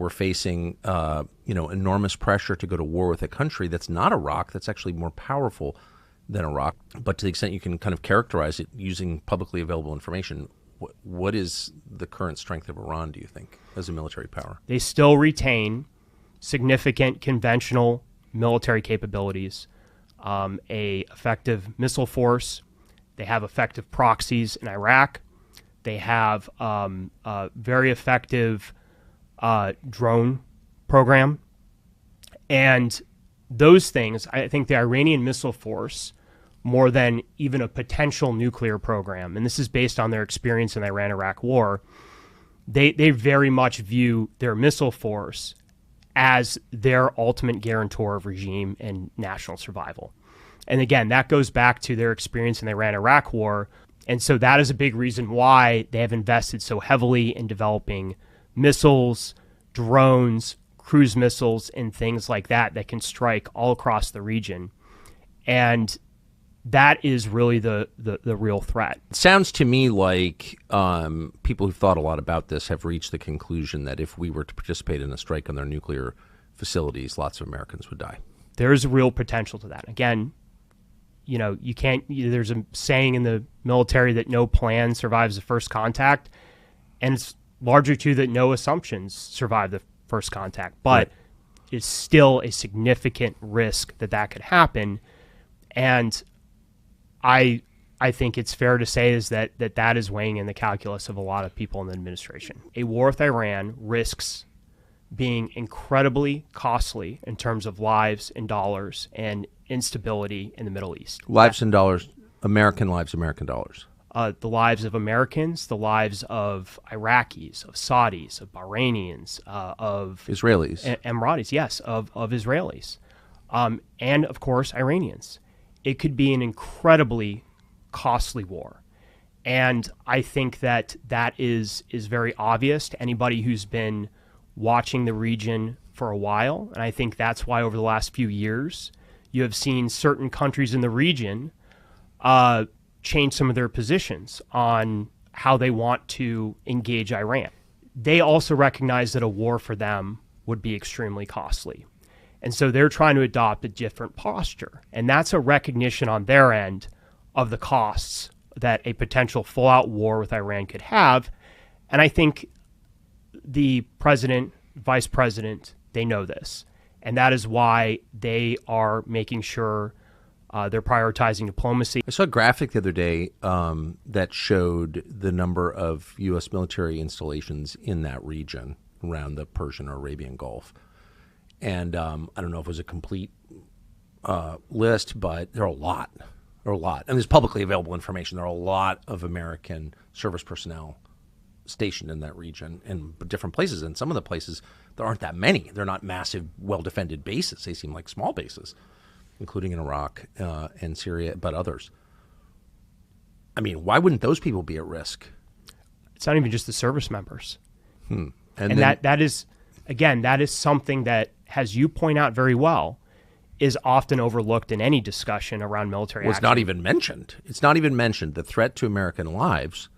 we're facing, enormous pressure to go to war with a country that's not Iraq, that's actually more powerful than Iraq. But to the extent you can kind of characterize it using publicly available information, what is the current strength of Iran, do you think, as a military power? They still retain significant conventional military capabilities, a effective missile force. They have effective proxies in Iraq. They have a very effective drone program. And those things, I think the Iranian missile force, more than even a potential nuclear program, and this is based on their experience in the Iran-Iraq war, they very much view their missile force as their ultimate guarantor of regime and national survival. And again, that goes back to their experience in the Iran-Iraq war. And so that is a big reason why they have invested so heavily in developing missiles, drones, cruise missiles, and things like that can strike all across the region. And that is really the real threat. It sounds to me like people who've thought a lot about this have reached the conclusion that if we were to participate in a strike on their nuclear facilities, lots of Americans would die. There is a real potential to that. Again, you can't, there's a saying in the military that no plan survives the first contact, and it's largely true that no assumptions survive the first contact, but it's still a significant risk that could happen. And I think it's fair to say is that is weighing in the calculus of a lot of people in the administration. A war with Iran risks being incredibly costly in terms of lives and dollars and instability in the Middle East. Lives and dollars, American lives, American dollars. The lives of Americans, the lives of Iraqis, of Saudis, of Bahrainians, of Israelis, Emiratis, yes, of Israelis, and of course Iranians. It could be an incredibly costly war, and I think that is very obvious to anybody who's been watching the region for a while, and I think that's why over the last few years you have seen certain countries in the region change some of their positions on how they want to engage Iran. They also recognize that a war for them would be extremely costly. And so they're trying to adopt a different posture. And that's a recognition on their end of the costs that a potential full-out war with Iran could have. And I think the president, vice president, they know this. And that is why they are making sure they're prioritizing diplomacy. I saw a graphic the other day that showed the number of U.S. military installations in that region around the Persian or Arabian Gulf. And I don't know if it was a complete list, but there are a lot. There are a lot. And there's publicly available information. There are a lot of American service personnel stationed in that region in different places. And some of the places, there aren't that many. They're not massive, well-defended bases. They seem like small bases, including in Iraq and Syria, but others. I mean, why wouldn't those people be at risk? It's not even just the service members. And then, that is, again, that is something that, as you point out very well, is often overlooked in any discussion around military action. It's not even mentioned. It's not even mentioned. The threat to American lives